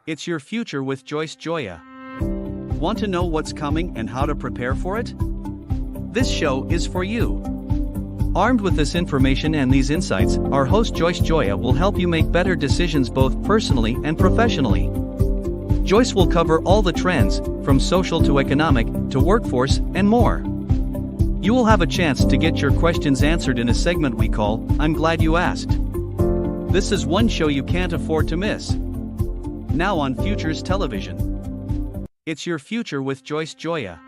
It's your future with Joyce Gioia. Want to know what's coming and how to prepare for it? This show is for you. Armed with this information and these insights, our host Joyce Gioia will help you make better decisions both personally and professionally. Joyce will cover all the trends, from social to economic, to workforce, and more. You will have a chance to get your questions answered in a segment we call, I'm Glad You Asked. This is one show you can't afford to miss. Now on Futures Television. It's your future with Joyce Gioia.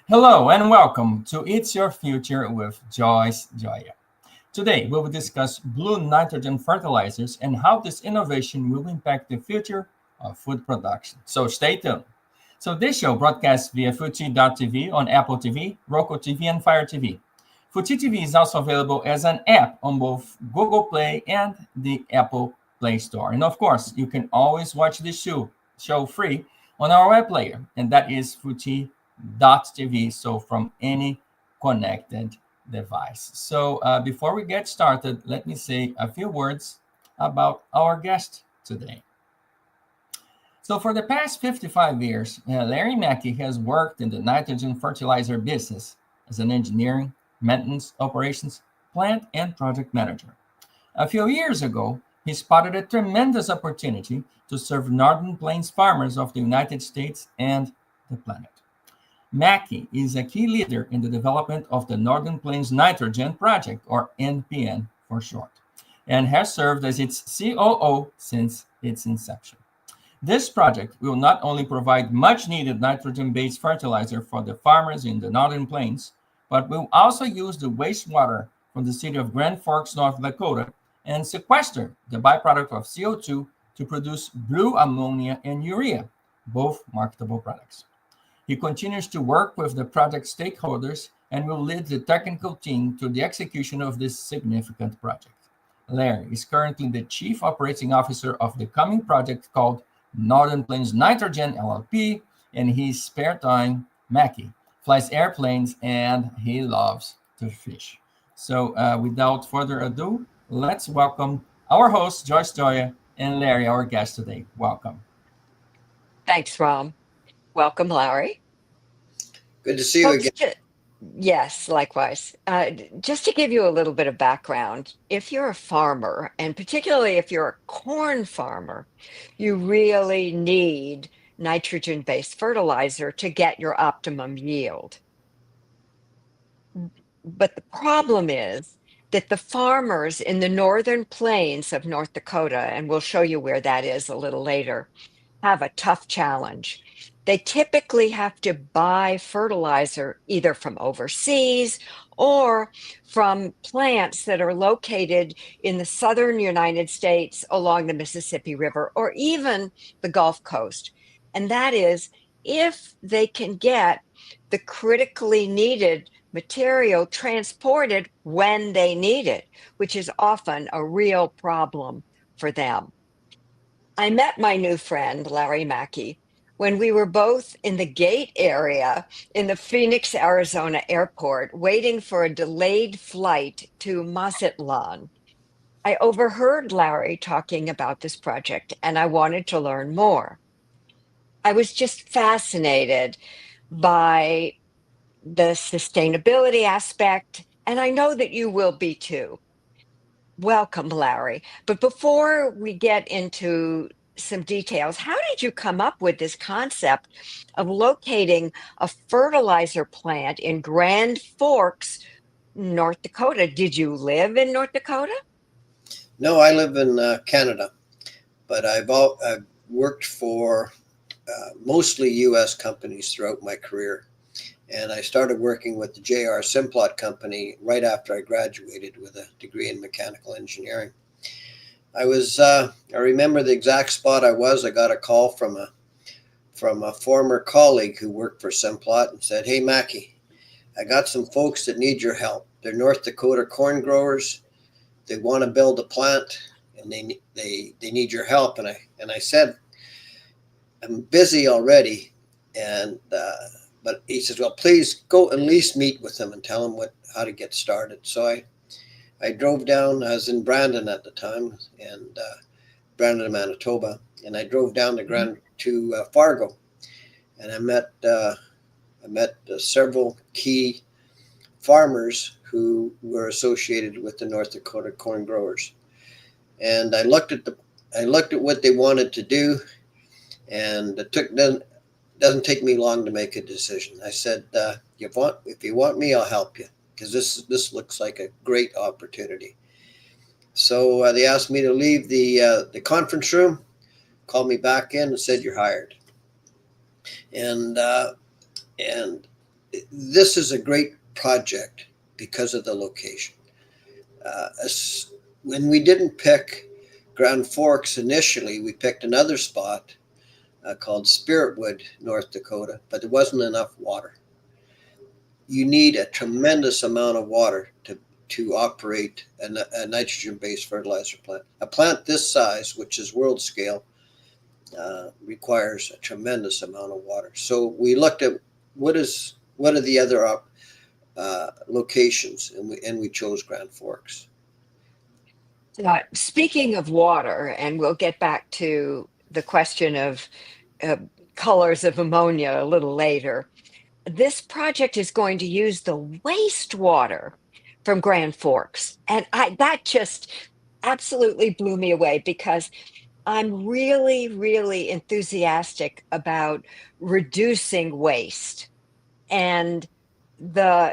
Hello and welcome to It's Your Future with Joyce Gioia. Today we will discuss blue nitrogen fertilizers and how this innovation will impact the future of food production. So stay tuned. So this show broadcasts via Futi.tv on Apple TV, Roku TV, and Fire TV. Futi TV is also available as an app on both Google Play and the Apple Play Store. And of course, you can always watch this show free on our web player, and that is Futi.tv, so from any connected device. So before we get started, let me say a few words about our guest today. So for the past 55 years, Larry Mackie has worked in the nitrogen fertilizer business as an engineering, maintenance, operations, plant, and project manager. A few years ago, he spotted a tremendous opportunity to serve Northern Plains farmers of the United States and the planet. Mackie is a key leader in the development of the Northern Plains Nitrogen Project, or NPN for short, and has served as its COO since its inception. This project will not only provide much-needed nitrogen-based fertilizer for the farmers in the Northern Plains, but will also use the wastewater from the city of Grand Forks, North Dakota, and sequester the byproduct of CO2 to produce blue ammonia and urea, both marketable products. He continues to work with the project stakeholders and will lead the technical team to the execution of this significant project. Larry is currently the Chief Operating Officer of the coming project called Northern Plains Nitrogen LLP, and his spare time, Mackie flies airplanes and he loves to fish. So without further ado, let's welcome our host, Joyce Gioia, and Larry, our guest today. Welcome. Thanks, Rom. Welcome, Larry. Good to see you again. Yes, likewise. Just to give you a little bit of background, if you're a farmer, and particularly if you're a corn farmer, you really need nitrogen-based fertilizer to get your optimum yield. But the problem is that the farmers in the northern plains of North Dakota, and we'll show you where that is a little later, have a tough challenge. They typically have to buy fertilizer either from overseas or from plants that are located in the southern United States along the Mississippi River or even the Gulf Coast. And that is if they can get the critically needed material transported when they need it, which is often a real problem for them. I met my new friend, Larry Mackie, when we were both in the gate area in the Phoenix, Arizona airport, waiting for a delayed flight to Mazatlan. I overheard Larry talking about this project and I wanted to learn more. I was just fascinated by the sustainability aspect, and I know that you will be too. Welcome, Larry. But before we get into some details, how did you come up with this concept of locating a fertilizer plant in Grand Forks, North Dakota? Did you live in North Dakota? No, I live in Canada, but I've worked for mostly U.S. companies throughout my career. And I started working with the J.R. Simplot company right after I graduated with a degree in mechanical engineering. I remember the exact spot I was. I got a call from a former colleague who worked for Simplot and said, "Hey, Mackie, I got some folks that need your help. They're North Dakota corn growers. They want to build a plant and they need your help." And I said, "I'm busy already." But he says, "Well, please go at least meet with them and tell them how to get started." So I drove down. I was in Brandon at the time, and Brandon, Manitoba, and I drove down to Fargo, and I met several key farmers who were associated with the North Dakota corn growers, and I looked at what they wanted to do, and it doesn't take me long to make a decision. I said, if you want me, I'll help you, because this looks like a great opportunity. So they asked me to leave the conference room, called me back in, and said, "You're hired." And this is a great project because of the location. When we didn't pick Grand Forks initially, we picked another spot called Spiritwood, North Dakota, but there wasn't enough water. You need a tremendous amount of water to operate a nitrogen-based fertilizer plant. A plant this size, which is world scale, requires a tremendous amount of water. So we looked at what are the other locations, and we chose Grand Forks. Speaking of water, and we'll get back to the question of colors of ammonia a little later, this project is going to use the wastewater from Grand Forks. And that just absolutely blew me away, because I'm really, really enthusiastic about reducing waste. And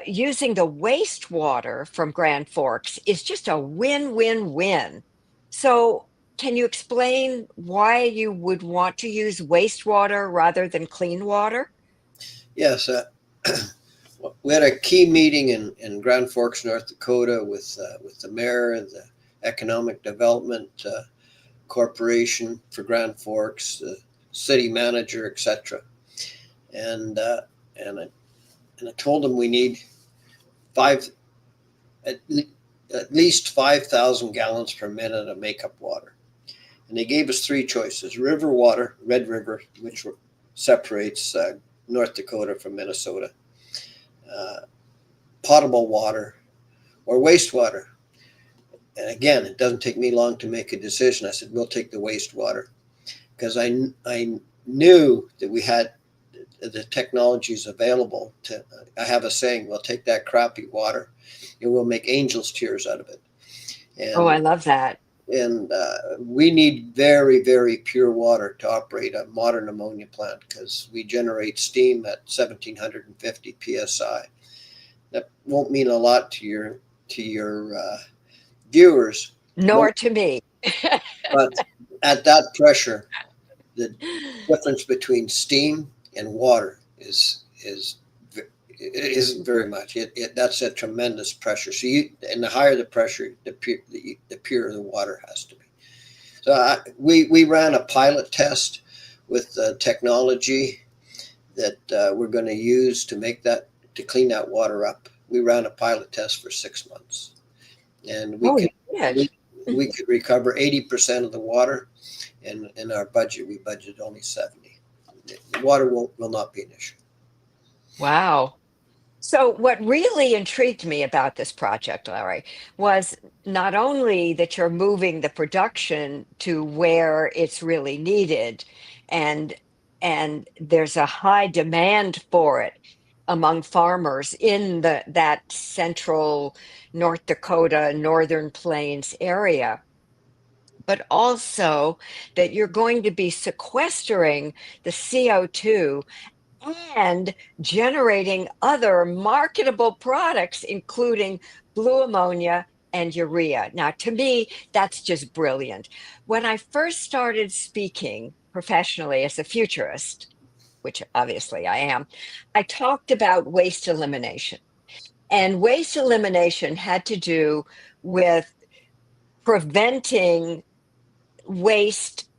using the wastewater from Grand Forks is just a win-win-win. So can you explain why you would want to use wastewater rather than clean water? Yes, we had a key meeting in Grand Forks, North Dakota, with the mayor, the Economic Development Corporation for Grand Forks, the city manager, etc. And I told them we need at least 5,000 gallons per minute of makeup water. And they gave us three choices: river water, Red River, which separates North Dakota from Minnesota, potable water, or wastewater. And again, it doesn't take me long to make a decision. I said, we'll take the wastewater, because I knew that we had the technologies available to. I have a saying: we'll take that crappy water and we'll make angel's tears out of it. And, Oh, I love that. And we need very, very pure water to operate a modern ammonia plant, because we generate steam at 1,750 psi. That won't mean a lot to your viewers, Nor to me. but at that pressure, the difference between steam and water isn't very much. That's a tremendous pressure. So and the higher the pressure, the purer the water has to be. So we ran a pilot test with the technology that we're going to use to clean that water up. We ran a pilot test for 6 months, and we could recover 80% of the water, and in our budget we budgeted only 70. The water will not be an issue. Wow. So what really intrigued me about this project, Larry, was not only that you're moving the production to where it's really needed, and there's a high demand for it among farmers in that central North Dakota, Northern Plains area, but also that you're going to be sequestering the CO2 and generating other marketable products, including blue ammonia and urea. Now, to me, that's just brilliant. When I first started speaking professionally as a futurist, which obviously I am, I talked about waste elimination. And waste elimination had to do with preventing waste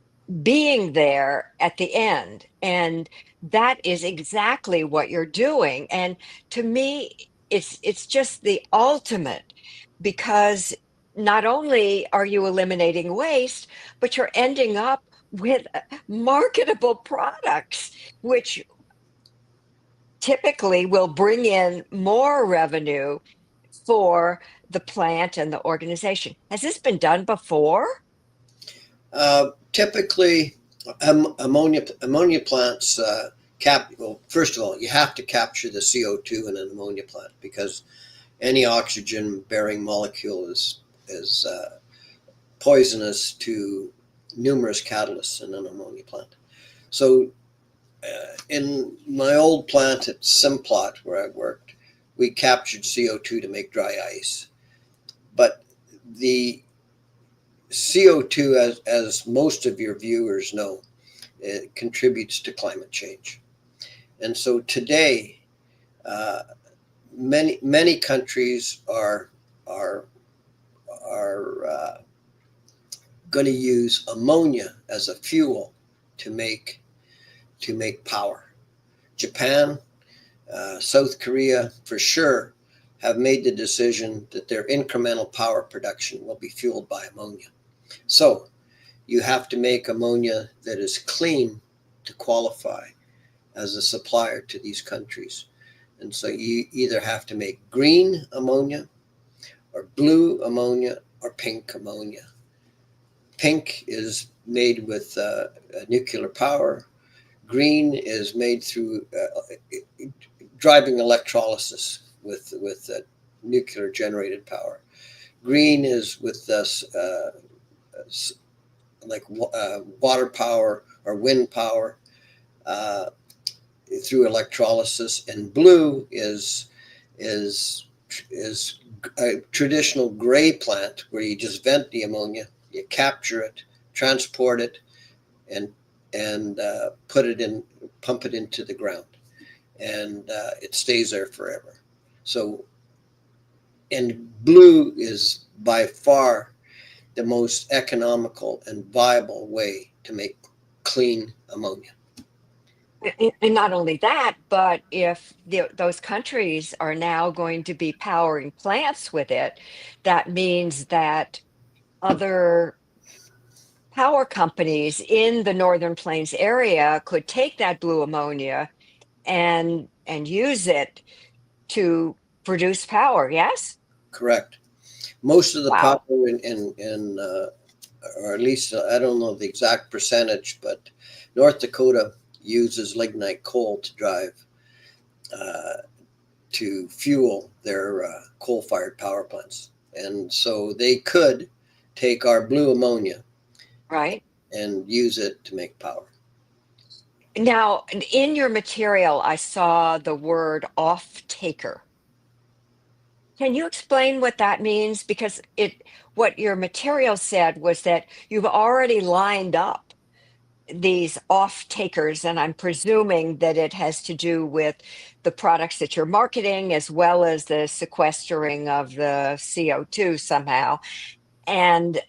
being there at the end. And that is exactly what you're doing. And to me, it's just the ultimate, because not only are you eliminating waste, but you're ending up with marketable products, which typically will bring in more revenue for the plant and the organization. Has this been done before? Typically, Ammonia plants well, first of all, you have to capture the CO2 in an ammonia plant because any oxygen bearing molecule is poisonous to numerous catalysts in an ammonia plant. So in my old plant at Simplot, where I worked, we captured CO2 to make dry ice. But the CO2, as most of your viewers know, it contributes to climate change. And so today, many countries are going to use ammonia as a fuel to make power. Japan, South Korea, for sure, have made the decision that their incremental power production will be fueled by ammonia. So you have to make ammonia that is clean to qualify as a supplier to these countries. And so you either have to make green ammonia or blue ammonia or pink ammonia. Pink is made with nuclear power. Green is made through driving electrolysis with nuclear generated power. Green is with water power or wind power through electrolysis, and blue is a traditional gray plant where you just vent the ammonia, you capture it, transport it, and pump it into the ground, and it stays there forever. So, and blue is by far the most economical and viable way to make clean ammonia. And not only that, but if those countries are now going to be powering plants with it, that means that other power companies in the Northern Plains area could take that blue ammonia and use it to produce power. Yes? Correct. Most of the Wow. power in or at least I don't know the exact percentage, but North Dakota uses lignite coal to drive to fuel their coal-fired power plants, and so they could take our blue ammonia Right. and use it to make power. Now, in your material, I saw the word off taker. Can you explain what that means? Because what your material said was that you've already lined up these off takers, and I'm presuming that it has to do with the products that you're marketing as well as the sequestering of the CO2 somehow. And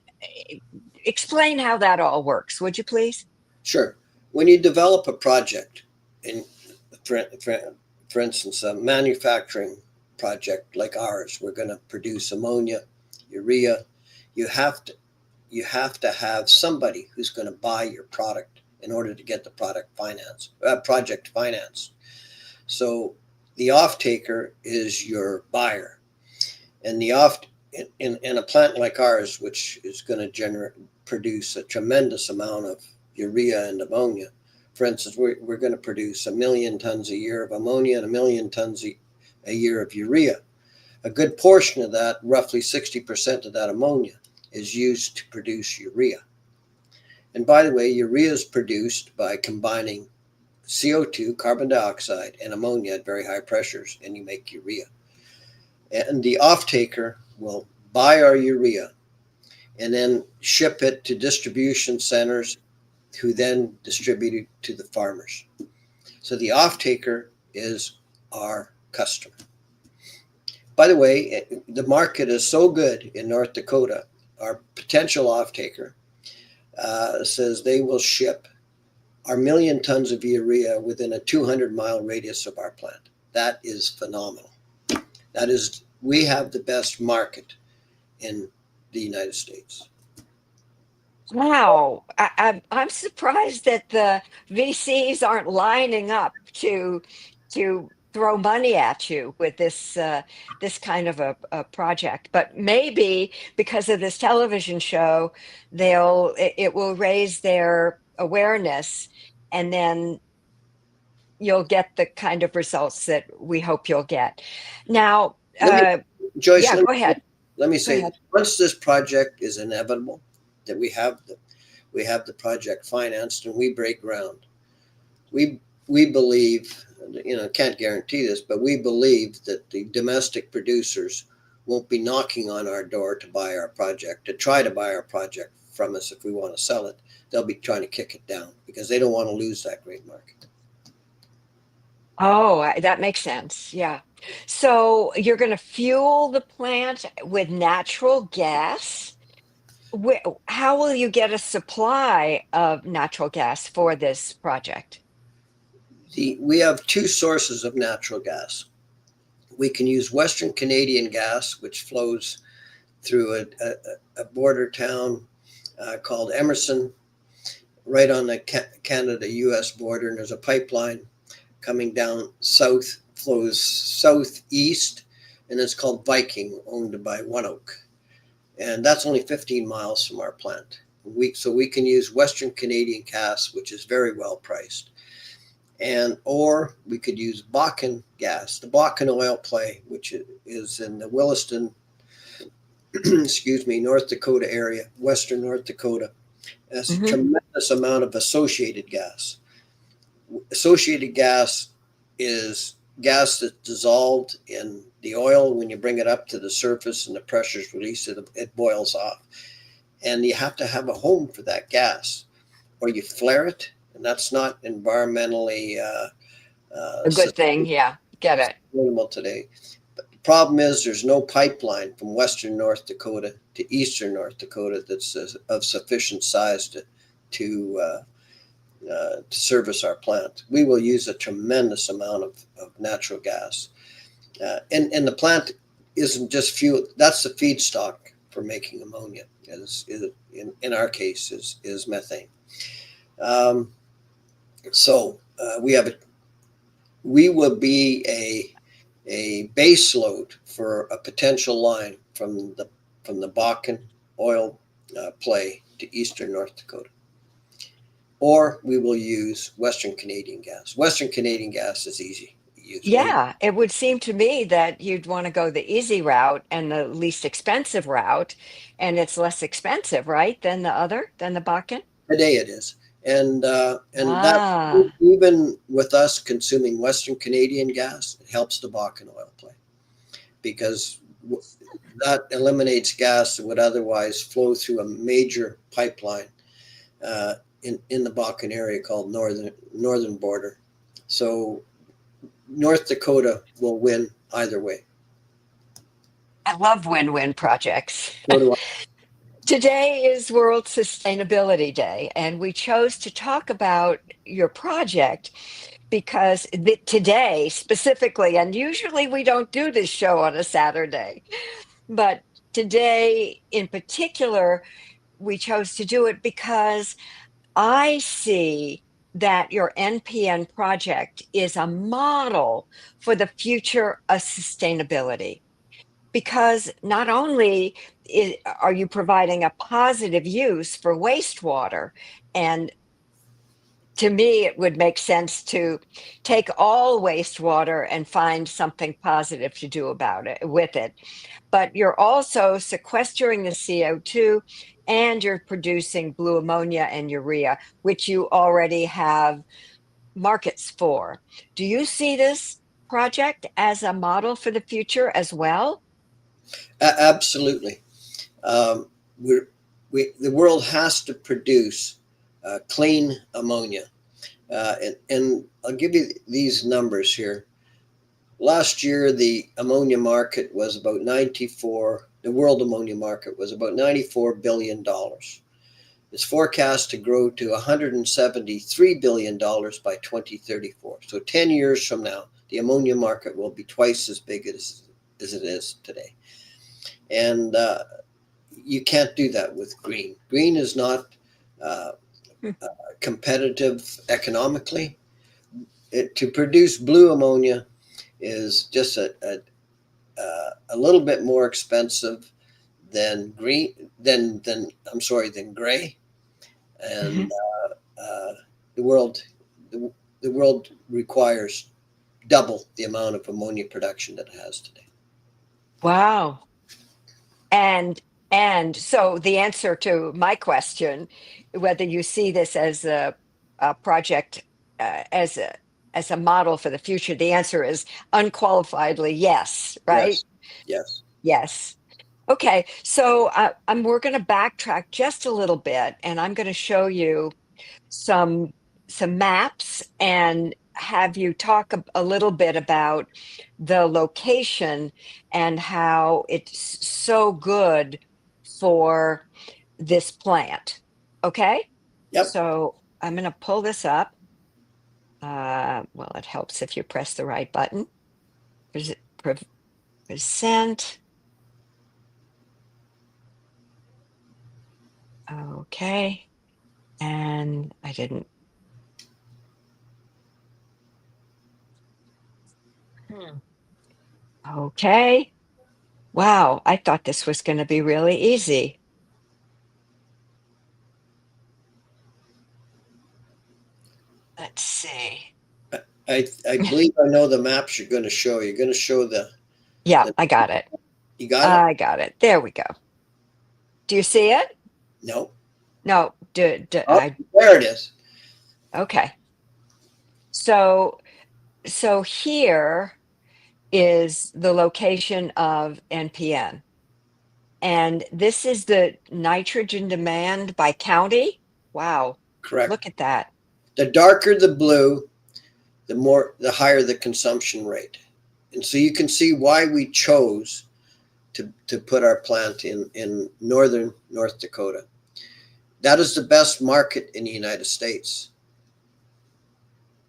explain how that all works, would you please? Sure. When you develop a project, in for instance, a manufacturing project like ours, we're going to produce ammonia, urea. You have to have somebody who's going to buy your product in order to get the project financed. So the off-taker is your buyer, and in a plant like ours, which is going to produce a tremendous amount of urea and ammonia. For instance, we're going to produce 1 million tons a year of ammonia and 1 million tons a year of urea. A good portion of that, roughly 60% of that ammonia, is used to produce urea. And by the way, urea is produced by combining CO2, carbon dioxide, and ammonia at very high pressures, and you make urea. And the off-taker will buy our urea and then ship it to distribution centers who then distribute it to the farmers. So the off-taker is our customer. By the way, the market is so good in North Dakota, our potential off-taker says they will ship our 1 million tons of urea within a 200-mile radius of our plant. That is phenomenal. We have the best market in the United States. Wow, I'm surprised that the VCs aren't lining up to throw money at you with this kind of a project. But maybe because of this television show, it will raise their awareness, and then you'll get the kind of results that we hope you'll get. Now, Joyce, yeah, go ahead. let me Go say, ahead. once this project is inevitable, that we have the project financed and we break ground, we believe, can't guarantee this, but we believe that the domestic producers won't be knocking on our door to buy our project, to try to buy our project from us if we want to sell it. They'll be trying to kick it down because they don't want to lose that great market. Oh, that makes sense. Yeah. So you're going to fuel the plant with natural gas. How will you get a supply of natural gas for this project? We have two sources of natural gas. We can use Western Canadian gas, which flows through a border town called Emerson, right on the Canada-US border, and there's a pipeline coming down south, flows southeast, and it's called Viking, owned by One Oak. And that's only 15 miles from our plant. So we can use Western Canadian gas, which is very well priced. Or we could use Bakken gas, the Bakken oil play, which is in the Williston, North Dakota area, Western North Dakota. Has a tremendous amount of associated gas. Associated gas is gas that's dissolved in the oil. When you bring it up to the surface and the pressure is released, it boils off. And you have to have a home for that gas, or you flare it, and that's not environmentally A good thing. Yeah. Get it. sustainable today. But the problem is there's no pipeline from Western North Dakota to Eastern North Dakota that's of sufficient size to service our plant. We will use a tremendous amount of natural gas. And the plant isn't just fuel, that's the feedstock for making ammonia, in our case is methane. We will be a base load for a potential line from the Bakken oil play to Eastern North Dakota. Or we will use Western Canadian gas. Western Canadian gas is easy to use. Yeah, it would seem to me that you'd want to go the easy route and the least expensive route, and it's less expensive, right, than the Bakken? Today it is. And that, Ah, even with us consuming Western Canadian gas, it helps the Bakken oil play, because that eliminates gas that would otherwise flow through a major pipeline in the Bakken area called Northern Border. So North Dakota will win either way. I love win-win projects. So do I. Today is World Sustainability Day, and we chose to talk about your project because today specifically, and usually we don't do this show on a Saturday, but today in particular, we chose to do it because I see that your NPN project is a model for the future of sustainability, because not only are you providing a positive use for wastewater, and to me, it would make sense to take all wastewater and find something positive to do about it with it. But you're also sequestering the CO2, and you're producing blue ammonia and urea, which you already have markets for. Do you see this project as a model for the future as well? Absolutely. The world has to produce clean ammonia. And I'll give you these numbers here. Last year, the ammonia market was about the world ammonia market was about $94 billion. It's forecast to grow to $173 billion by 2034. So 10 years from now, the ammonia market will be twice as big as it is today. And you can't do that with green. Green is not competitive economically. To produce blue ammonia is just a little bit more expensive than gray, and the world the world requires double the amount of ammonia production that it has today. Wow. And so the answer to my question, whether you see this as a project, as a model for the future, the answer is unqualifiedly yes, right? Yes, yes. Yes. Okay, so we're going to backtrack just a little bit, and I'm going to show you some maps and have you talk a little bit about the location and how it's so good for this plant. Okay, Yep. so I'm going to pull this up. Well, it helps if you press the right button. Present. Okay. And I didn't. Hmm. Okay. Wow. I thought this was going to be really easy. Let's see. I believe I know the maps you're going to show. You're going to show Yeah, the I got it. you got it? I got it. There we go. Do you see it? No. No. Oh, there it is. Okay. So here is the location of NPN. And this is the nitrogen demand by county. Wow. Correct. Look at that. The darker the blue, the higher the consumption rate. And so you can see why we chose to put our plant in northern North Dakota. That is the best market in the United States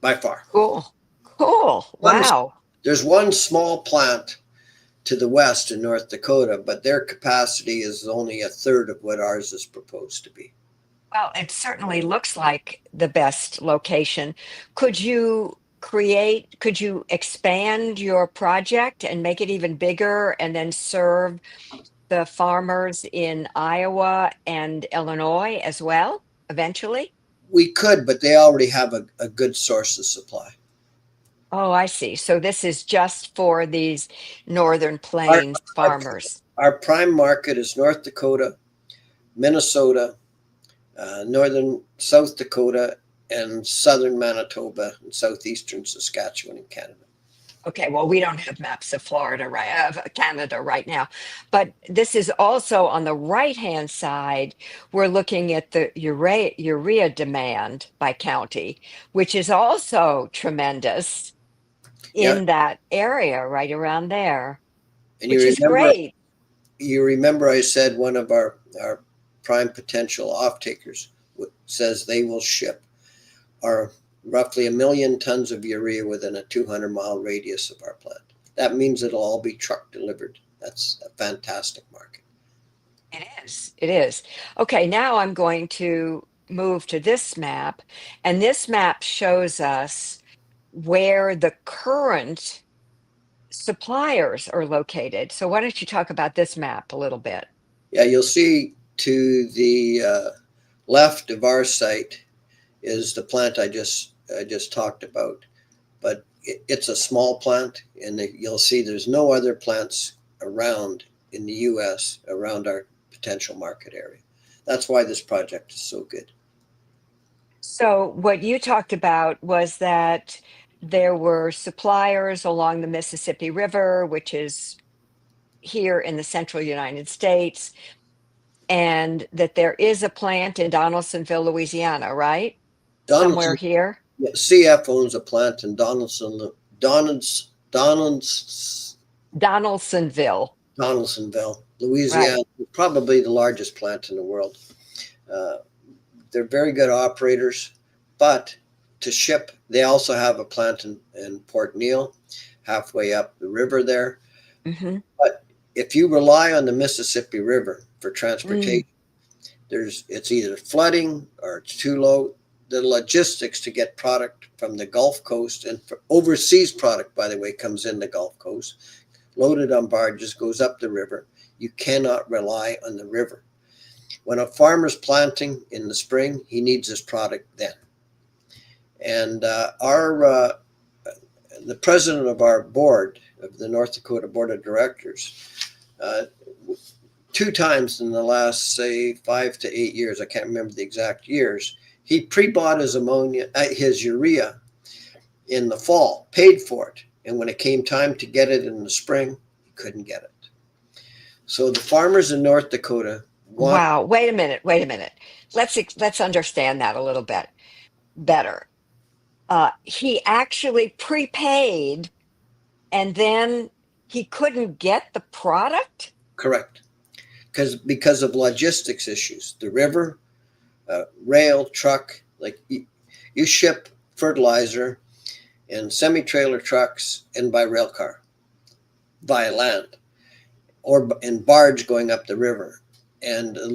by far. Cool. Cool. Wow. There's one small plant to the west in North Dakota, but their capacity is only a third of what ours is proposed to be. Well, it certainly looks like the best location. Could you expand your project and make it even bigger and then serve the farmers in Iowa and Illinois as well, eventually? We could, but they already have a good source of supply. Oh, I see. So this is just for these Northern Plains farmers. Our prime market is North Dakota, Minnesota, northern South Dakota, and southern Manitoba and southeastern Saskatchewan in Canada. Okay, well, we don't have maps of Florida, right, of Canada right now, but this is also on the right-hand side. We're looking at the urea demand by county, which is also tremendous in that area right around there, And which is great. You remember I said one of our prime potential off-takers says they will ship our roughly 1 million tons of urea within a 200-mile radius of our plant. That means it'll all be truck delivered. That's a fantastic market. It is. It is. Okay, now I'm going to move to this map, and this map shows us where the current suppliers are located. So why don't you talk about this map a little bit? Yeah, you'll see to the left of our site is the plant I just talked about, but it's a small plant, and you'll see there's no other plants around in the U.S. around our potential market area. That's why this project is so good. So what you talked about was that there were suppliers along the Mississippi River, which is here in the central United States, and that there is a plant in Donaldsonville, Louisiana, right? Somewhere here. Yeah, CF owns a plant in Donaldsonville, Louisiana, right. Probably the largest plant in the world. They're very good operators, but to ship, they also have a plant in Port Neal, halfway up the river there. Mm-hmm. But if you rely on the Mississippi River for transportation, it's either flooding or it's too low. The logistics to get product from the Gulf Coast, and for overseas product, by the way, comes in the Gulf Coast, loaded on barges, goes up the river. You cannot rely on the river. When a farmer's planting in the spring, he needs his product then. And the president of our board, of the North Dakota Board of Directors, 2 times in the last, say, 5 to 8 years, I can't remember the exact years, he pre-bought his his urea in the fall, paid for it. And when it came time to get it in the spring, he couldn't get it. So the farmers in North Dakota want. Wow. Wait a minute. Wait a minute. Let's understand that a little bit better. He actually prepaid and then he couldn't get the product? Correct. Because of logistics issues, the river, rail, truck, like you ship fertilizer in semi-trailer trucks and by rail car, via land, or in barge going up the river. And and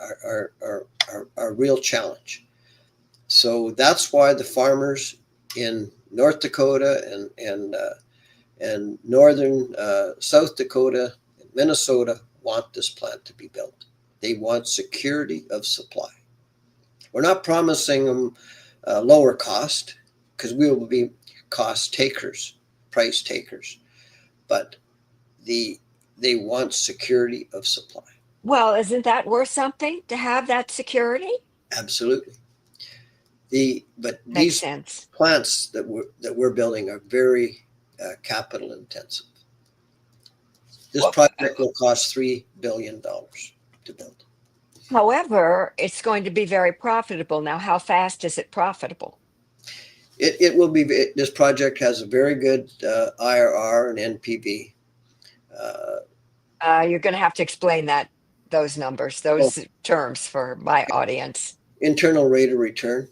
are a real challenge. So that's why the farmers in North Dakota and northern South Dakota and Minnesota want this plant to be built. They want security of supply. We're not promising them lower cost, because we will be cost takers, price takers, but they want security of supply. Well, isn't that worth something to have that security? Absolutely. But Makes these sense. plants that we're building are very capital intensive. This project will cost $3 billion to build. However, it's going to be very profitable. Now, how fast is it profitable? It will be. This project has a very good IRR and NPV. You're going to have to explain those numbers, those terms for my audience. Internal rate of return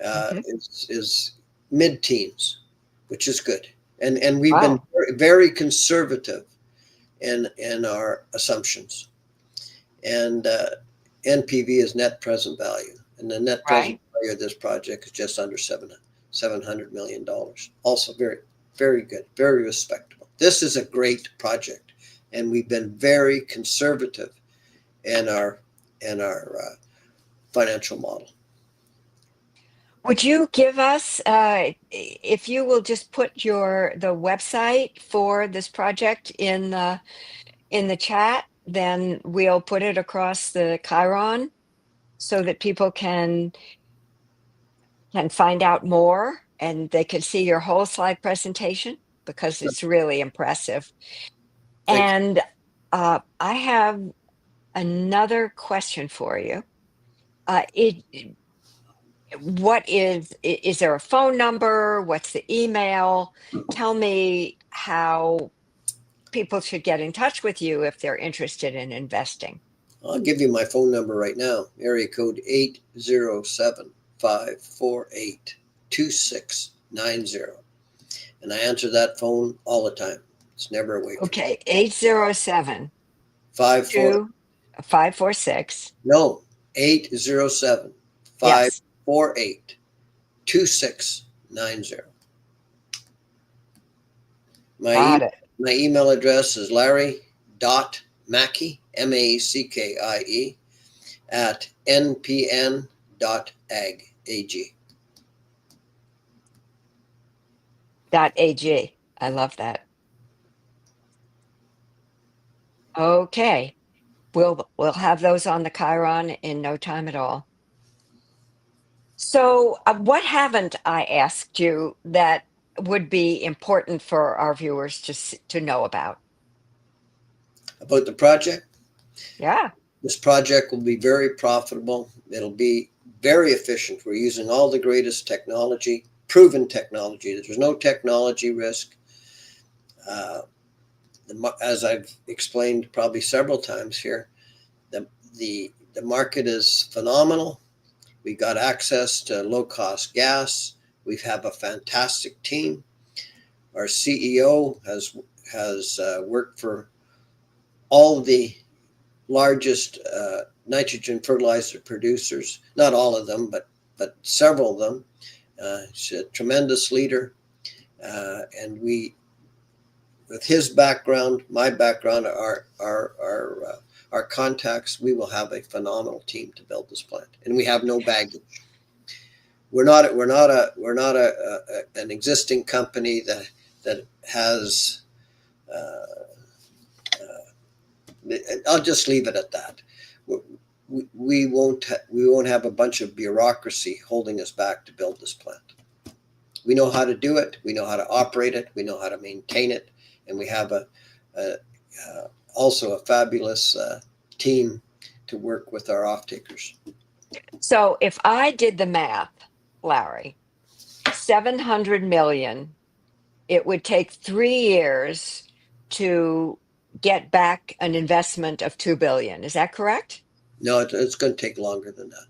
Mhm. is mid-teens, which is good. And we've Wow. been very, very conservative in our assumptions. And NPV is net present value. And the net present value of this project is just under $700 million. Also very, very good, very respectable. This is a great project. And we've been very conservative in our financial model. Would you give us, if you will just put the website for this project in the chat, then we'll put it across the Chiron so that people can find out more and they can see your whole slide presentation, because it's really impressive. Thank you. And I have another question for you. What is there a phone number? What's the email? Tell me how people should get in touch with you if they're interested in investing. I'll give you my phone number right now. Area code 807-548-2690. And I answer that phone all the time. It's never away from me. Okay, 807 546. No, 807 Yes. 548 2690. Got it. My email address is larry.mackie, MACKIE, at npn.ag. .ag. I love that. Okay. We'll have those on the Chiron in no time at all. So, what haven't I asked you that would be important for our viewers to know about? About the project? Yeah. This project will be very profitable. It'll be very efficient. We're using all the greatest technology, proven technology. There's no technology risk. As I've explained probably several times here, the market is phenomenal. We got access to low-cost gas. We have a fantastic team. Our CEO has worked for all the largest nitrogen fertilizer producers. Not all of them, but several of them. He's a tremendous leader, and we, with his background, my background, our our contacts, we will have a phenomenal team to build this plant, and we have no baggage. We're not an existing company that has. I'll just leave it at that. We won't have a bunch of bureaucracy holding us back to build this plant. We know how to do it. We know how to operate it. We know how to maintain it, and we have also a fabulous team to work with our off-takers. So if I did the math, Larry, 700 million, it would take 3 years to get back an investment of 2 billion. Is that correct? No, it's going to take longer than that.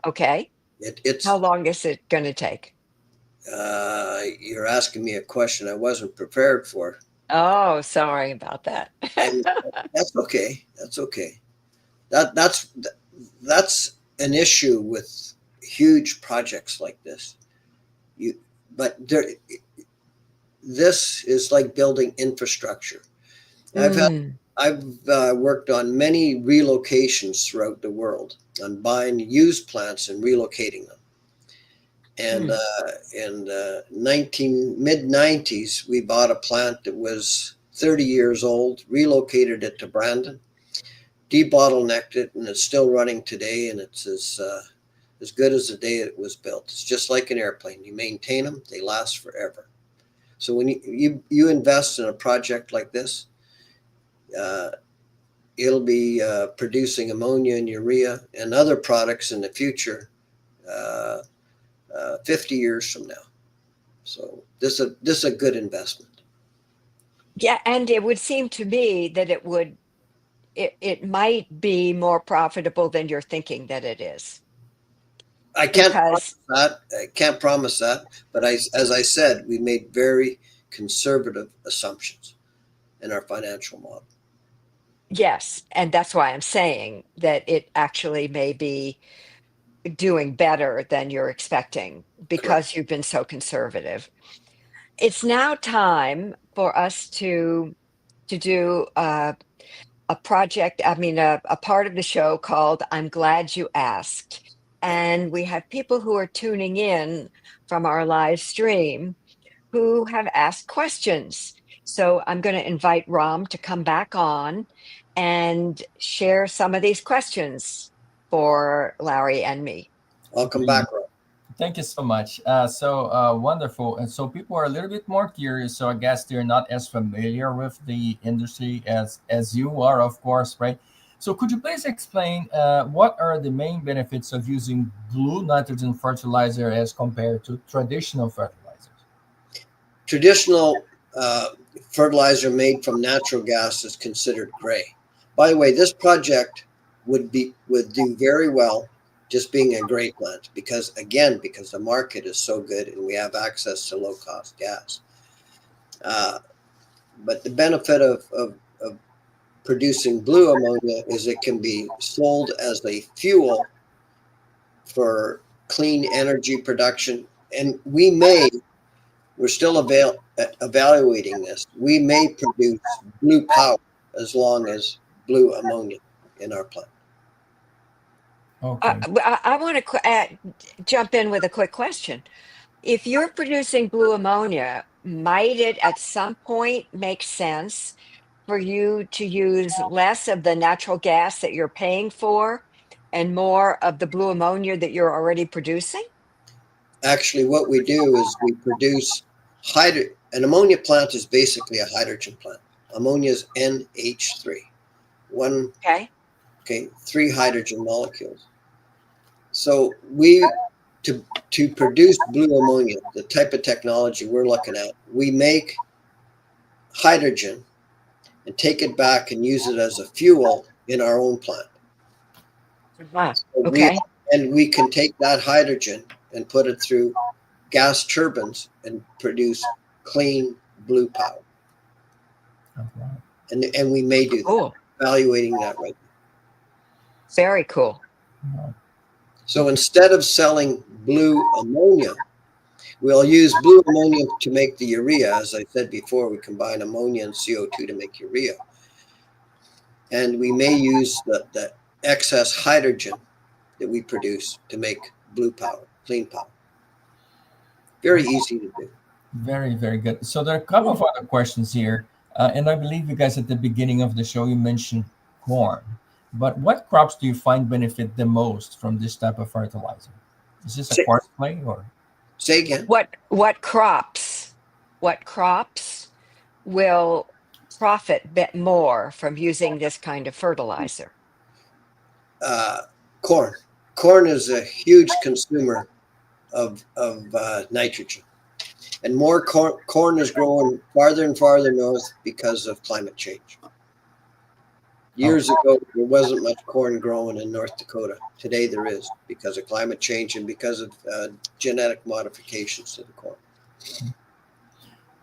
Okay. It's How long is it going to take? You're asking me a question I wasn't prepared for. Oh, sorry about that. And that's okay. That's okay. That's an issue with huge projects like this. This is like building infrastructure. I've worked on many relocations throughout the world on buying used plants and relocating them. And in the mid-90s, we bought a plant that was 30 years old, relocated it to Brandon, debottlenecked it, and it's still running today, and it's as good as the day it was built. It's just like an airplane. You maintain them, they last forever. So when you invest in a project like this, it'll be producing ammonia and urea and other products in the future 50 years from now. So this is a good investment. Yeah, and it would seem to me that it might be more profitable than you're thinking that it is. I can't promise that, but as I said, we made very conservative assumptions in our financial model. Yes, and that's why I'm saying that it actually may be doing better than you're expecting because you've been so conservative. It's now time for us to do a project, a part of the show called I'm Glad You Asked. And we have people who are tuning in from our live stream who have asked questions. So I'm going to invite Ram to come back on and share some of these questions for Larry and me. I'll come back, Ram. Thank you so much. Wonderful. And so people are a little bit more curious. So I guess they're not as familiar with the industry as you are, of course, right? So could you please explain what are the main benefits of using blue nitrogen fertilizer as compared to traditional fertilizers? Traditional fertilizer made from natural gas is considered gray. By the way, this project would do very well just being a gray plant because the market is so good and we have access to low cost gas. But the benefit of producing blue ammonia is it can be sold as a fuel for clean energy production. And we're still evaluating this. We may produce blue power as long as blue ammonia in our plant. Okay. I want to jump in with a quick question. If you're producing blue ammonia, might it at some point make sense for you to use less of the natural gas that you're paying for and more of the blue ammonia that you're already producing? Actually, what we do is we produce an ammonia plant is basically a hydrogen plant. Ammonia is NH3. Three hydrogen molecules. So to produce blue ammonia, the type of technology we're looking at, we make hydrogen and take it back and use it as a fuel in our own plant. Wow. So we can take that hydrogen and put it through gas turbines and produce clean blue power. Okay. And we may do that, evaluating that right now. Very cool. Yeah. So instead of selling blue ammonia, we'll use blue ammonia to make the urea. As I said before, we combine ammonia and CO2 to make urea. and we may use the excess hydrogen that we produce to make blue power, clean power. Very easy to do. Very, very good. So there are a couple of other questions here. And I believe you guys at the beginning of the show, you mentioned corn. But what crops do you find benefit the most from this type of fertilizer? Is this a Say, corn play or? say again. What crops will profit bit more from using this kind of fertilizer? Corn. Corn is a huge consumer of nitrogen. And more corn is growing farther and farther north because of climate change. Years ago, there wasn't much corn growing in North Dakota. Today there is because of climate change and because of genetic modifications to the corn.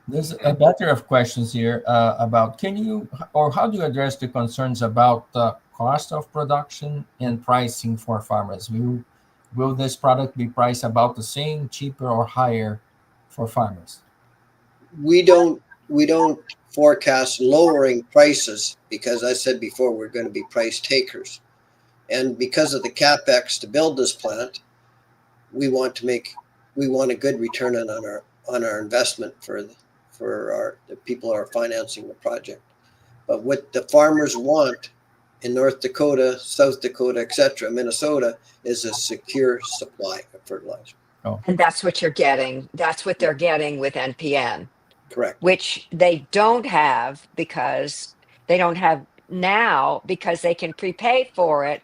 There's a battery of questions here about how do you address the concerns about the cost of production and pricing for farmers? Will this product be priced about the same, cheaper, or higher for farmers? We don't forecast lowering prices because I said before we're going to be price takers, and because of the capex to build this plant, we want a good return on our investment for the people who are financing the project. But what the farmers want in North Dakota, South Dakota, etc., Minnesota, is a secure supply of fertilizer. Oh. And that's what you're getting. That's what they're getting with NPN. Correct. Which they don't have because they can prepay for it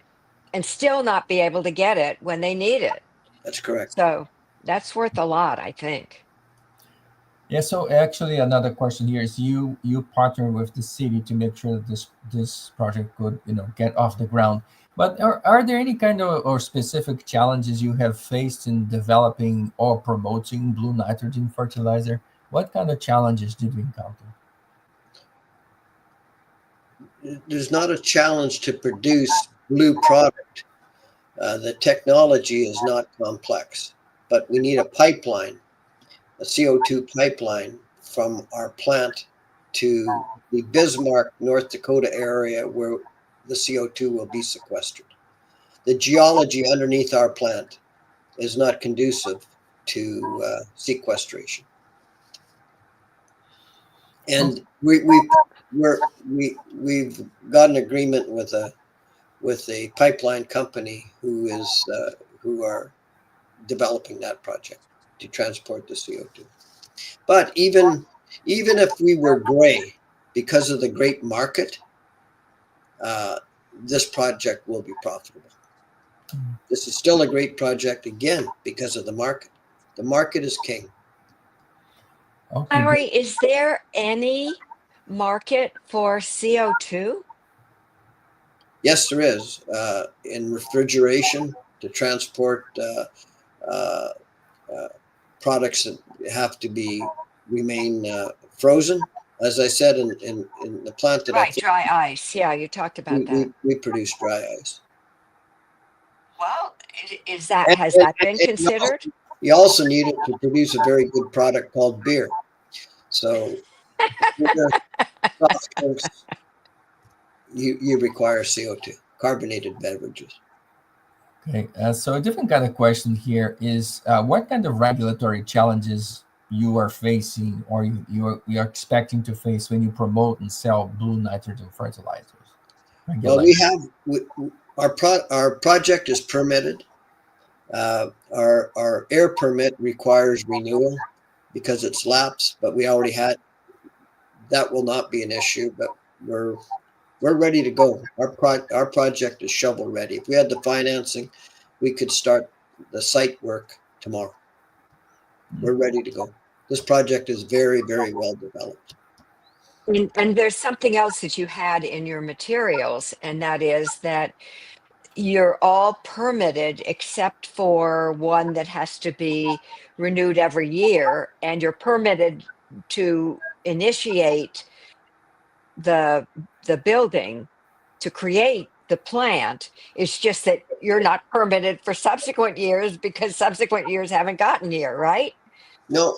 and still not be able to get it when they need it. That's correct. So that's worth a lot, I think. Yeah, so actually another question here is you partner with the city to make sure that this project could get off the ground. But are there any kind of or specific challenges you have faced in developing or promoting blue nitrogen fertilizer? What kind of challenges did you encounter? There's not a challenge to produce blue product. The technology is not complex, but we need a pipeline, a CO2 pipeline from our plant to the Bismarck, North Dakota area where the CO2 will be sequestered. The geology underneath our plant is not conducive to sequestration. And we've got an agreement with a pipeline company who are developing that project to transport the CO2. But even if we were gray, because of the great market, this project will be profitable. This is still a great project, again, because of the market. The market is king. Okay. Larry, is there any market for CO2? Yes, there is. In refrigeration to transport products that have to remain frozen. As I said in the plant that Right, dry ice. Yeah, you talked about that. we produce dry ice. Well, has that been considered? You also need it to produce a very good product called beer. So soft drinks, you require CO2, carbonated beverages. Okay, so a different kind of question here is what kind of regulatory challenges you are facing or you are expecting to face when you promote and sell blue nitrogen fertilizers? Well, our project is permitted. Our air permit requires renewal because it's lapsed, but we already had. That will not be an issue, but we're ready to go. Our project is shovel ready. If we had the financing, we could start the site work tomorrow. We're ready to go. This project is very, very well developed. And there's something else that you had in your materials, and that is that you're all permitted except for one that has to be renewed every year, and you're permitted to initiate the building to create the plant. It's just that you're not permitted for subsequent years because subsequent years haven't gotten here, right? No,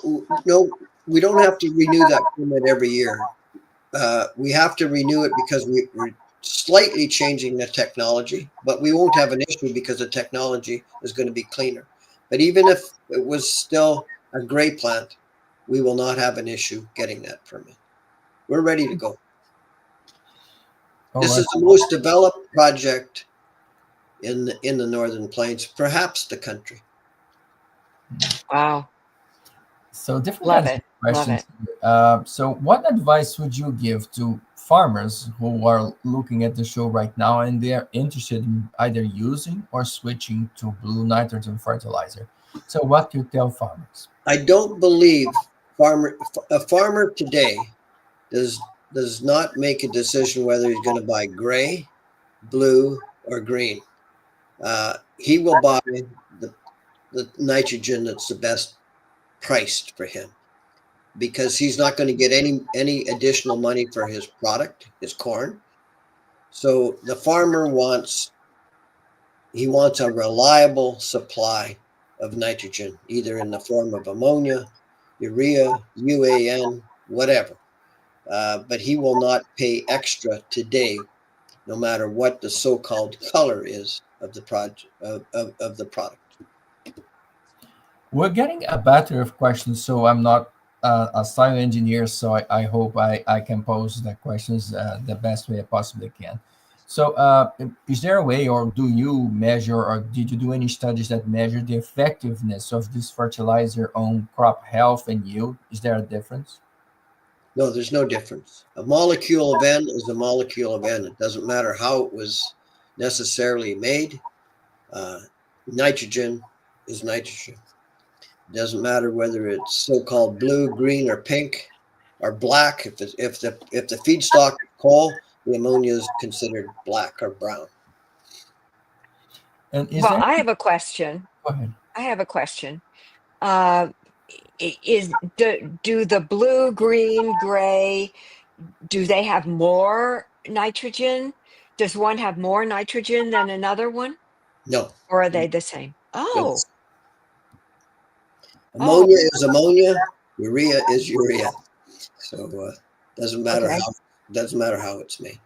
we don't have to renew that permit every year. We have to renew it because slightly changing the technology, but we won't have an issue because the technology is going to be cleaner. But even if it was still a gray plant, we will not have an issue getting that permit. We're ready to go. This is the most developed project in the Northern Plains, perhaps the country. Wow. So different Love kinds of it. Love questions. it. So what advice would you give to farmers who are looking at the show right now and they are interested in either using or switching to blue nitrogen fertilizer? So what do you tell farmers? I don't believe a farmer today does not make a decision whether he's going to buy gray, blue, or green. He will buy the nitrogen that's the best priced for him, because he's not going to get any additional money for his product, his corn. So the farmer wants a reliable supply of nitrogen, either in the form of ammonia, urea, UAN, whatever. But he will not pay extra today, no matter what the so-called color is of the project of the product. We're getting a battery of questions, so I'm not a soil engineer, so I hope I can pose the questions the best way I possibly can. So is there a way, or do you measure, or did you do any studies that measure the effectiveness of this fertilizer on crop health and yield? Is there a difference? No, there's no difference. A molecule of N is a molecule of N. It doesn't matter how it was necessarily made. Nitrogen is nitrogen. It doesn't matter whether it's so-called blue, green, or pink, or black. If the feedstock is coal, the ammonia is considered black or brown. And is Well, there? I have a question. Go ahead. I have a question. Uh, do the blue, green, gray, do they have more nitrogen? Does one have more nitrogen than another one? No. Or are they the same? Oh, Ammonia is ammonia. Urea is urea. So doesn't matter okay. how it's made.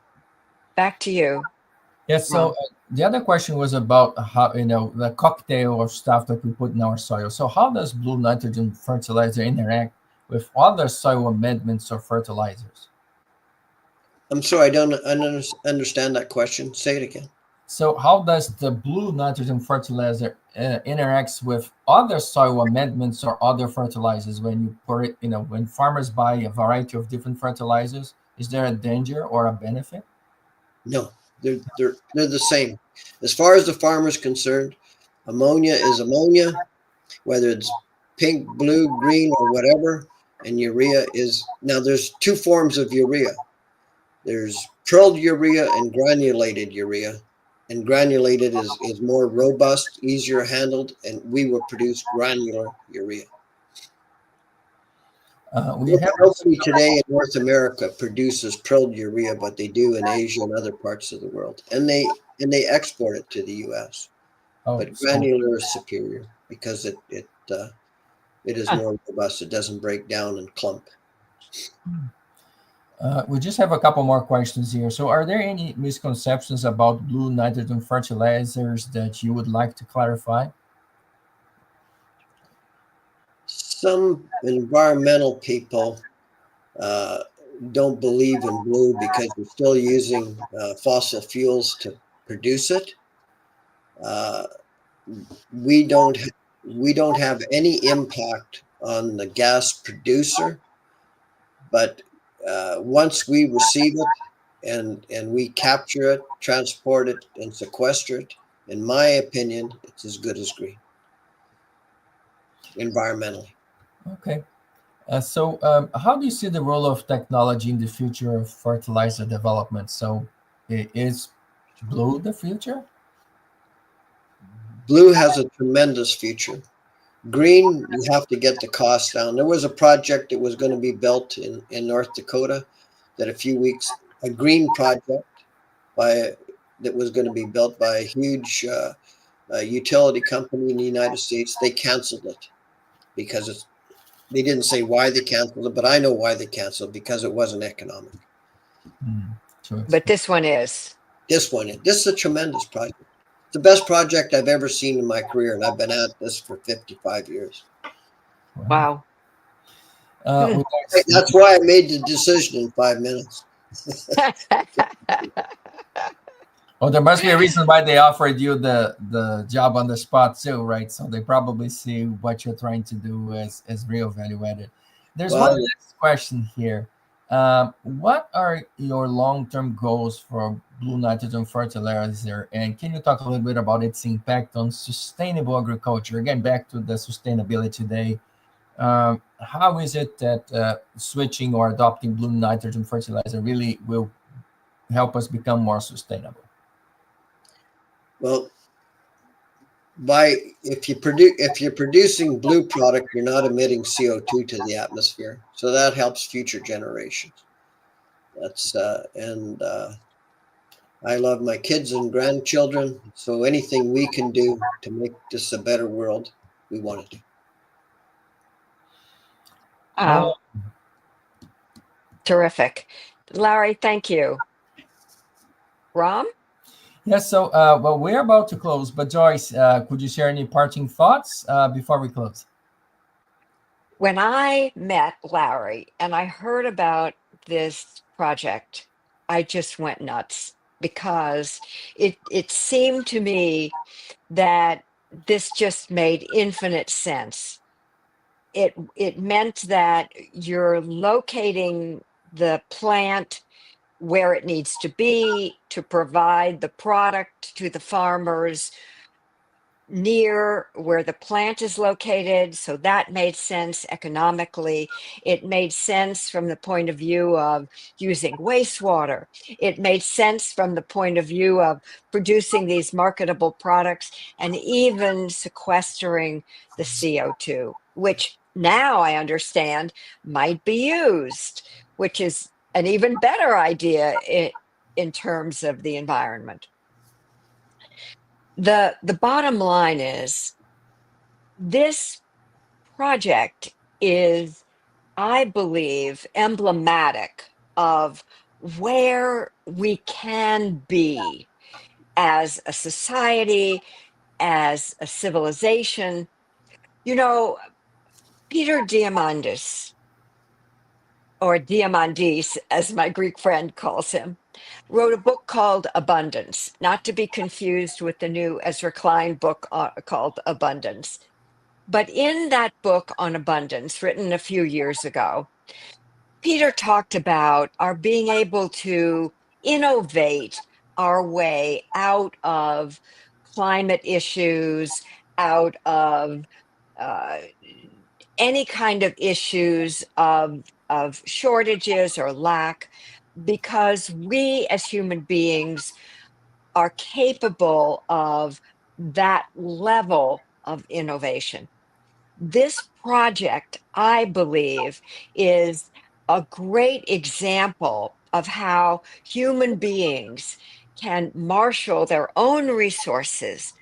Back to you. Yeah, so the other question was about how, the cocktail of stuff that we put in our soil. So how does blue nitrogen fertilizer interact with other soil amendments or fertilizers? I'm sorry, I don't understand that question. Say it again. So how does the blue nitrogen fertilizer interacts with other soil amendments or other fertilizers when you pour it, when farmers buy a variety of different fertilizers? Is there a danger or a benefit? No, they're the same. As far as the farmer is concerned, ammonia is ammonia, whether it's pink, blue, green, or whatever. And urea is, now there's two forms of urea. There's pearled urea and granulated urea. And granulated is more robust, easier handled, and we will produce granular urea. Nobody today in North America produces pearled urea, but they do in Asia and other parts of the world, and they export it to the U.S. But granular is superior because it is more robust. It doesn't break down and clump. We just have a couple more questions here. So are there any misconceptions about blue nitrogen fertilizers that you would like to clarify? Some environmental people don't believe in blue because we're still using fossil fuels to produce it. We don't have any impact on the gas producer, but once we receive it and we capture it, transport it, and sequester it, in my opinion, it's as good as green environmentally. Okay. So how do you see the role of technology in the future of fertilizer development? So is blue the future? Blue has a tremendous future. Green, you have to get the cost down. There was a project that was going to be built in North Dakota a green project that was going to be built by a huge utility company in the United States. They canceled it because they didn't say why they canceled it, but I know why they canceled it, because it wasn't economic. But this one is. This is a tremendous project. It's the best project I've ever seen in my career, and I've been at this for 55 years. Wow. That's why I made the decision in 5 minutes. Well, there must be a reason why they offered you the job on the spot too, right? So they probably see what you're trying to do as real value added. There's one last question here. What are your long-term goals for blue nitrogen fertilizer? And can you talk a little bit about its impact on sustainable agriculture? Again, back to the sustainability today. How is it that switching or adopting blue nitrogen fertilizer really will help us become more sustainable? Well, if you're producing blue product, you're not emitting CO2 to the atmosphere, so that helps future generations. That's I love my kids and grandchildren, so anything we can do to make this a better world, we want to do. Terrific. Larry, thank you. Ram? Yes, so well, we're about to close, but Joyce, could you share any parting thoughts before we close? When I met Larry and I heard about this project, I just went nuts because it seemed to me that this just made infinite sense. It meant that you're locating the plant where it needs to be to provide the product to the farmers near where the plant is located. So that made sense economically. It made sense from the point of view of using wastewater. It made sense from the point of view of producing these marketable products and even sequestering the CO2, which now I understand might be used, which is an even better idea in terms of the environment. The bottom line is this project is, I believe, emblematic of where we can be as a society, as a civilization. You know, Peter Diamandis, or Diamandis, as my Greek friend calls him, wrote a book called Abundance, not to be confused with the new Ezra Klein book called Abundance. But in that book on abundance, written a few years ago, Peter talked about our being able to innovate our way out of climate issues, out of any kind of issues of shortages or lack, because we as human beings are capable of that level of innovation. This project, I believe, is a great example of how human beings can marshal their own resources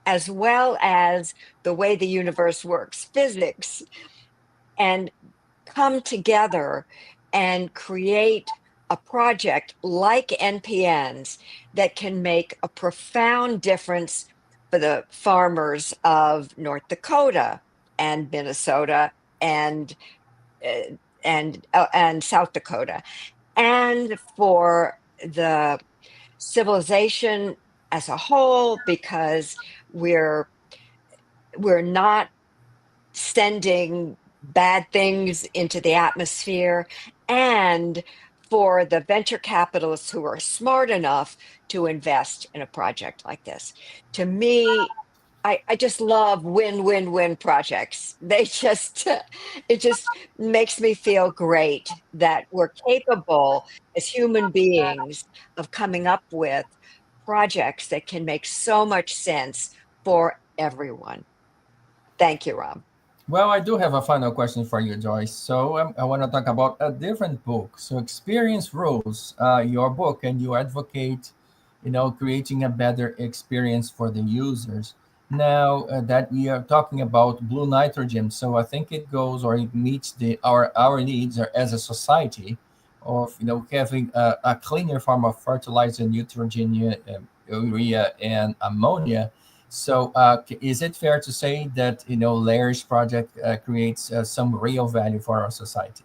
as well as the way the universe works, physics, and come together and create a project like NPN's that can make a profound difference for the farmers of North Dakota and Minnesota and South Dakota, and for the civilization as a whole, because we're not sending bad things into the atmosphere, and for the venture capitalists who are smart enough to invest in a project like this. To me, I just love win-win-win projects. It just makes me feel great that we're capable as human beings of coming up with projects that can make so much sense for everyone. Thank you, Rob. Well, I do have a final question for you, Joyce. So I want to talk about a different book. So Experience Rules, your book, and you advocate, creating a better experience for the users. Now that we are talking about blue nitrogen, so I think it goes or it meets our needs as a society, of having a cleaner form of fertilizer, nitrogen, urea, and ammonia. So, is it fair to say that Larry's project creates some real value for our society?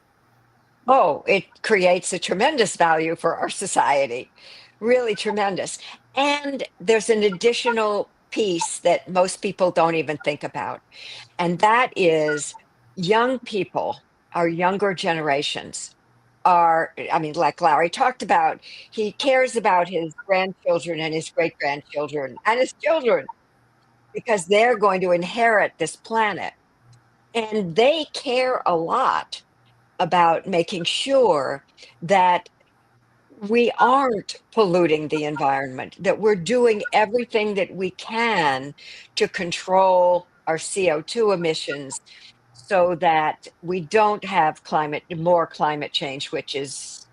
Oh, it creates a tremendous value for our society, really tremendous. And there's an additional piece that most people don't even think about, and that is young people, our younger generations are, I mean, like Larry talked about, he cares about his grandchildren and his great grandchildren and his children because they're going to inherit this planet. And they care a lot about making sure that we aren't polluting the environment, that we're doing everything that we can to control our CO2 emissions so that we don't have more climate change, which is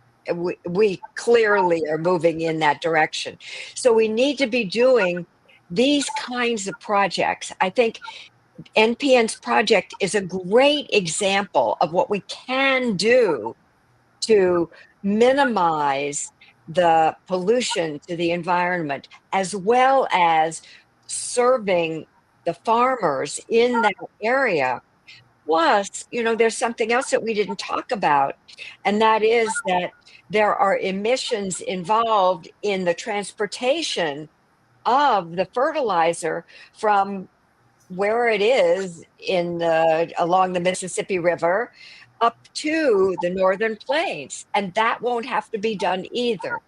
we clearly are moving in that direction. So we need to be doing these kinds of projects. I think NPN's project is a great example of what we can do to minimize the pollution to the environment, as well as serving the farmers in that area. Plus, there's something else that we didn't talk about, and that is that there are emissions involved in the transportation of the fertilizer from where it is along the Mississippi River up to the northern plains, and that won't have to be done either.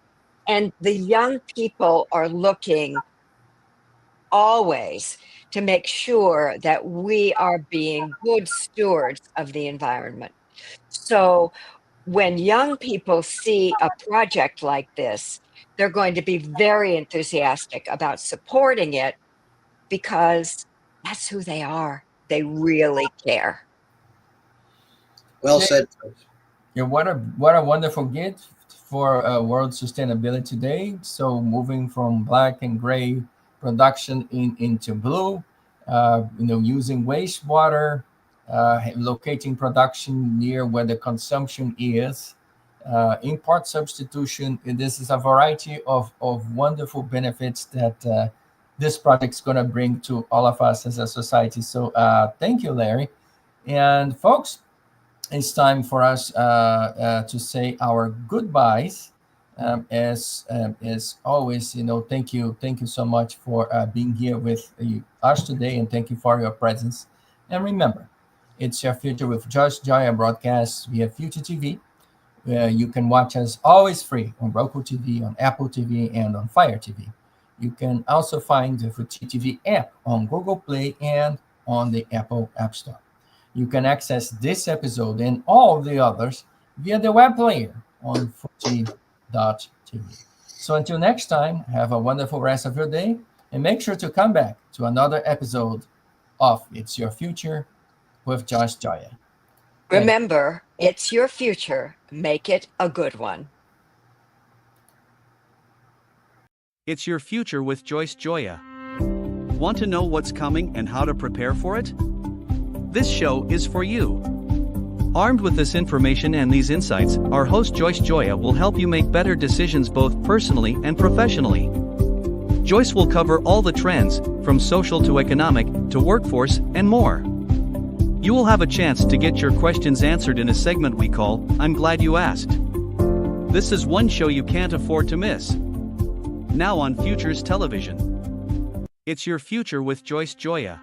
And the young people are looking always to make sure that we are being good stewards of the environment. So when young people see a project like this, they're going to be very enthusiastic about supporting it because that's who they are. They really care. Well said. Yeah, what a wonderful gift for world sustainability today. So moving from black and gray production into blue, using wastewater, locating production near where the consumption is, import substitution. And this is a variety of wonderful benefits that this project is going to bring to all of us as a society. So thank you, Larry. And folks, it's time for us to say our goodbyes. As always, thank you so much for being here with us today, and thank you for your presence. And remember, it's Your Future with Joyce Gioia broadcasts via Future TV. You can watch us always free on Roku TV, on Apple TV, and on Fire TV. You can also find the Future TV app on Google Play and on the Apple App Store. You can access this episode and all the others via the web player on fuji.tv. So until next time, have a wonderful rest of your day, and make sure to come back to another episode of It's Your Future with Joyce Gioia. Remember, it's your future. Make it a good one. It's Your Future with Joyce Gioia. Want to know what's coming and how to prepare for it? This show is for you. Armed with this information and these insights, our host Joyce Gioia will help you make better decisions both personally and professionally. Joyce will cover all the trends, from social to economic, to workforce, and more. You will have a chance to get your questions answered in a segment we call, I'm Glad You Asked. This is one show you can't afford to miss. Now on Futures Television. It's Your Future with Joyce Gioia.